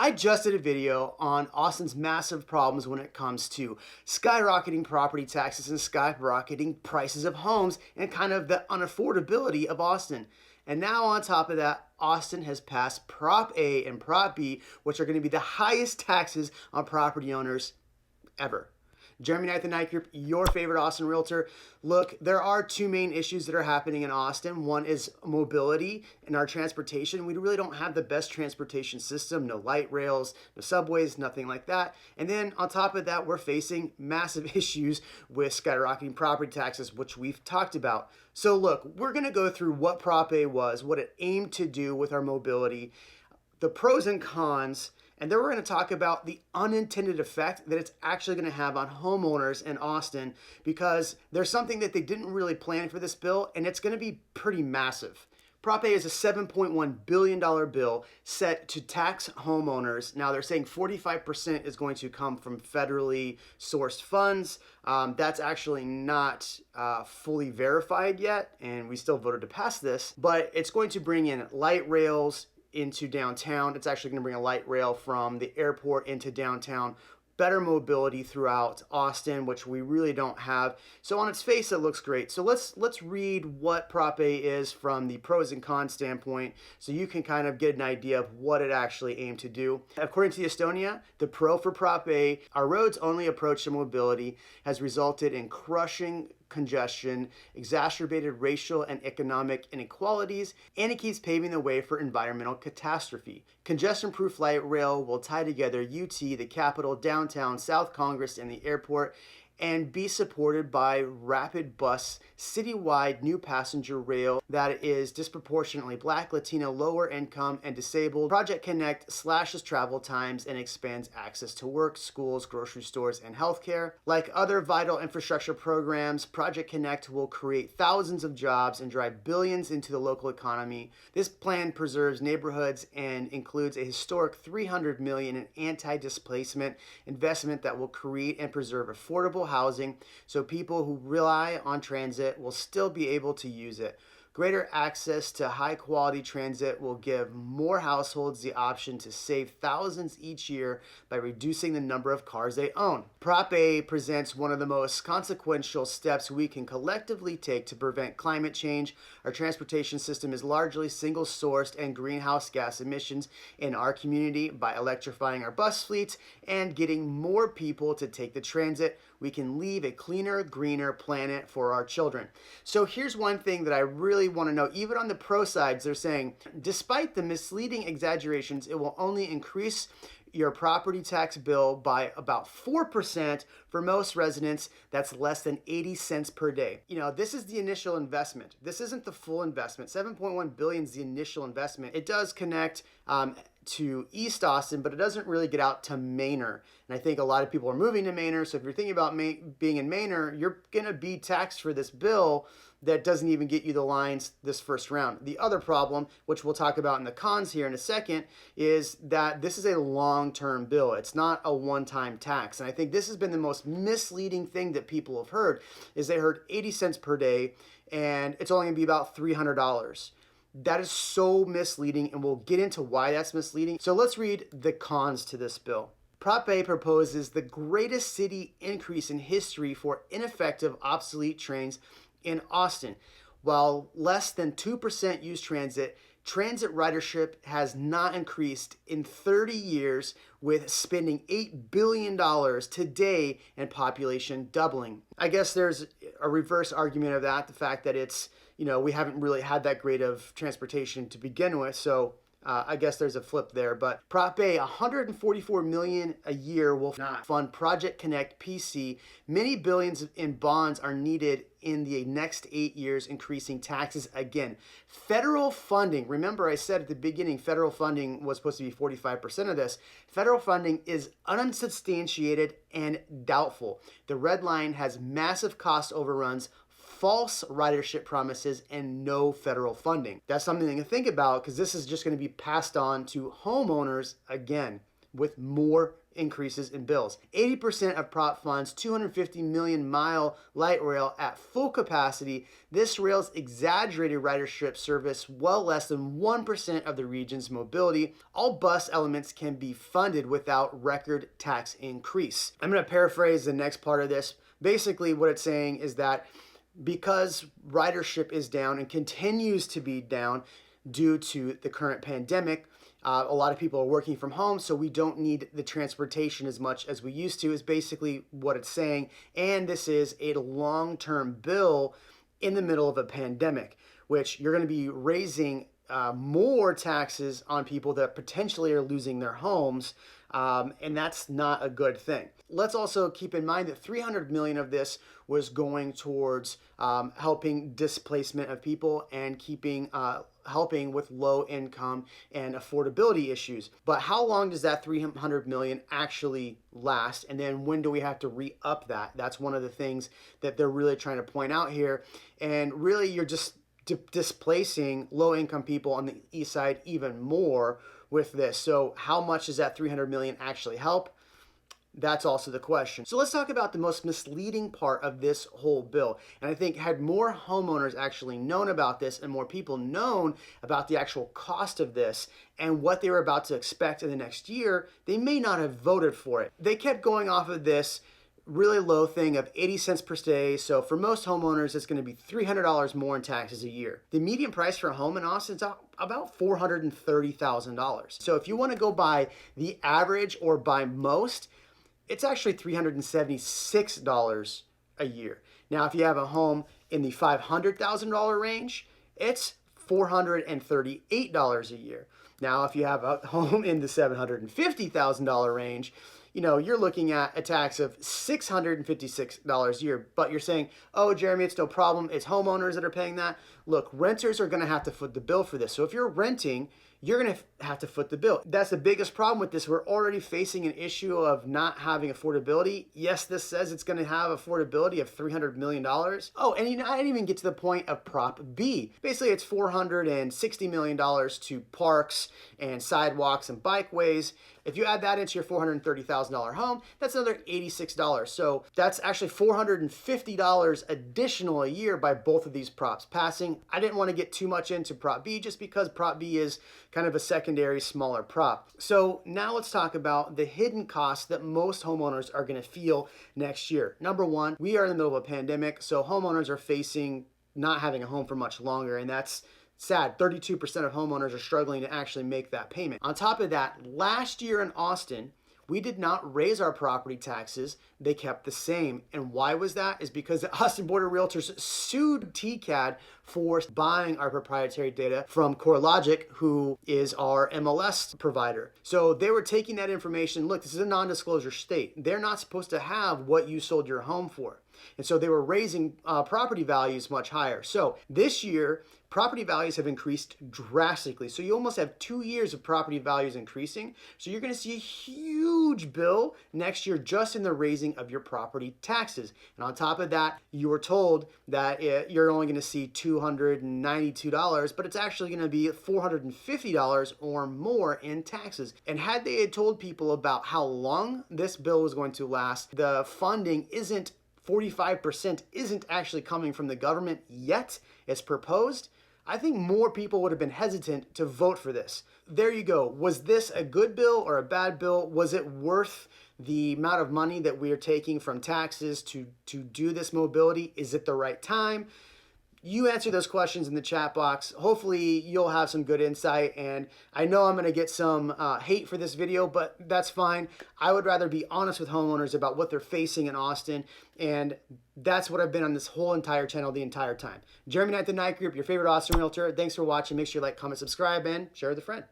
I just did a video on Austin's massive problems when it comes to skyrocketing property taxes and skyrocketing prices of homes and kind of the unaffordability of Austin. And now on top of that, Austin has passed Prop A and Prop B, which are going to be the highest taxes on property owners ever. Jeremy Knight, the Knight Group, your favorite Austin realtor. Look, there are two main issues that are happening in Austin. One is mobility and our transportation. We really don't have the best transportation system, no light rails, no subways, nothing like that. And then on top of that, we're facing massive issues with skyrocketing property taxes, which we've talked about. So look, we're gonna go through what Prop A was, what it aimed to do with our mobility, the pros and cons, and then we're going to talk about the unintended effect that it's actually going to have on homeowners in Austin, because there's something that they didn't really plan for this bill, and it's going to be pretty massive. Prop A is a $7.1 billion bill set to tax homeowners. Now they're saying 45% is going to come from federally sourced funds. That's actually not fully verified yet, and we still voted to pass this, but it's going to bring in light rails into downtown. It's actually going to bring a light rail from the airport into downtown. Better mobility throughout Austin, which we really don't have. So on its face, it looks great. So let's read what Prop A is from the pros and cons standpoint, so you can kind of get an idea of what it actually aimed to do. According to Estonia, the pro for Prop A, our roads only approach to mobility has resulted in crushing congestion, exacerbated racial and economic inequalities, and it keeps paving the way for environmental catastrophe. Congestion-proof light rail will tie together UT, the capital, downtown, South Congress, and the airport, and be supported by rapid bus, citywide new passenger rail that is disproportionately Black, Latino, lower income, and disabled. Project Connect slashes travel times and expands access to work, schools, grocery stores, and healthcare. Like other vital infrastructure programs, Project Connect will create thousands of jobs and drive billions into the local economy. This plan preserves neighborhoods and includes a historic $300 million in anti-displacement investment that will create and preserve affordable housing, so people who rely on transit will still be able to use it. Greater access to high-quality transit will give more households the option to save thousands each year by reducing the number of cars they own. Prop A presents one of the most consequential steps we can collectively take to prevent climate change. Our transportation system is largely single-sourced and greenhouse gas emissions in our community. By electrifying our bus fleets and getting more people to take the transit, we can leave a cleaner, greener planet for our children. So here's one thing that I really want to know. Even on the pro sides, they're saying, despite the misleading exaggerations, it will only increase your property tax bill by about 4% for most residents. That's less than 80 cents per day. You know, this is the initial investment. This isn't the full investment. 7.1 billion is the initial investment. It does connect to East Austin, but it doesn't really get out to Manor. And I think a lot of people are moving to Manor. So if you're thinking about being in Manor, you're going to be taxed for this bill that doesn't even get you the lines this first round. The other problem, which we'll talk about in the cons here in a second, is that this is a long-term bill. It's not a one-time tax. And I think this has been the most misleading thing that people have heard, is they heard 80 cents per day, and it's only gonna be about $300. That is so misleading, and we'll get into why that's misleading. So let's read the cons to this bill. Prop A proposes the greatest city increase in history for ineffective, obsolete trains in Austin. While less than 2% use transit, transit ridership has not increased in 30 years, with spending $8 billion today and population doubling. I guess there's a reverse argument of that, the fact that it's, you know, we haven't really had that great of transportation to begin with, so I guess there's a flip there. But Prop A, $144 million a year will not fund Project Connect PC. Many billions in bonds are needed in the next 8 years, increasing taxes again. Federal funding, remember I said at the beginning, federal funding was supposed to be 45% of this. Federal funding is unsubstantiated and doubtful. The red line has massive cost overruns, false ridership promises, and no federal funding. That's something to think about, because this is just going to be passed on to homeowners again. with more increases in bills. 80% of prop funds 250 million mile light rail at full capacity. This rail's exaggerated ridership service well less than 1% of the region's mobility. All bus elements can be funded without record tax increase. I'm going to paraphrase the next part of this. Basically, what it's saying is that because ridership is down and continues to be down due to the current pandemic, a lot of people are working from home, so we don't need the transportation as much as we used to, is basically what it's saying. And this is a long-term bill in the middle of a pandemic, which you're going to be raising more taxes on people that potentially are losing their homes, and that's not a good thing. Let's also keep in mind that 300 million of this was going towards helping displacement of people and helping with low income and affordability issues. But how long does that 300 million actually last? And then when do we have to re-up that? That's one of the things that they're really trying to point out here. And really, you're just displacing low income people on the east side even more with this. So how much does that 300 million actually help? That's also the question. So let's talk about the most misleading part of this whole bill. And I think had more homeowners actually known about this and more people known about the actual cost of this and what they were about to expect in the next year, they may not have voted for it. They kept going off of this really low thing of 80 cents per stay. So for most homeowners, it's going to be $300 more in taxes a year. The median price for a home in Austin is about $430,000. So if you want to go by the average or by most, it's actually $376 a year. Now, if you have a home in the $500,000 range, it's $438 a year. Now, if you have a home in the $750,000 range, you're looking at a tax of $656 a year. But you're saying, oh, Jeremy, it's no problem. It's homeowners that are paying that. Look, renters are going to have to foot the bill for this. So if you're renting, you're going to have to foot the bill. That's the biggest problem with this. We're already facing an issue of not having affordability. Yes, this says it's going to have affordability of $300 million. Oh, and I didn't even get to the point of Prop B. Basically, it's $460 million to parks and sidewalks and bikeways. If you add that into your $430,000 home, that's another $86. So that's actually $450 additional a year by both of these props passing. I didn't want to get too much into Prop B just because Prop B is kind of a secondary, smaller prop. So now let's talk about the hidden costs that most homeowners are going to feel next year. Number one, we are in the middle of a pandemic, so homeowners are facing not having a home for much longer, and that's sad. 32% of homeowners are struggling to actually make that payment. On top of that, last year in Austin, we did not raise our property taxes. They kept the same. And why was that? Is because the Austin Board of Realtors sued TCAD for buying our proprietary data from CoreLogic, who is our MLS provider. So they were taking that information. Look, this is a non-disclosure state. They're not supposed to have what you sold your home for. And so they were raising property values much higher. So this year, property values have increased drastically. So you almost have 2 years of property values increasing. So you're going to see a huge bill next year just in the raising of your property taxes. And on top of that, you were told that you're only going to see $292, but it's actually going to be $450 or more in taxes. And had they had told people about how long this bill was going to last, the funding isn't 45% isn't actually coming from the government yet, it's proposed, I think more people would have been hesitant to vote for this. There you go. Was this a good bill or a bad bill? Was it worth the amount of money that we are taking from taxes to do this mobility? Is it the right time? You answer those questions in the chat box. Hopefully you'll have some good insight, and I know I'm going to get some hate for this video, but that's fine. I would rather be honest with homeowners about what they're facing in Austin, and that's what I've been on this whole entire channel the entire time. Jeremy Knight, the Knight Group, your favorite Austin realtor. Thanks for watching. Make sure you like, comment, subscribe, and share with a friend.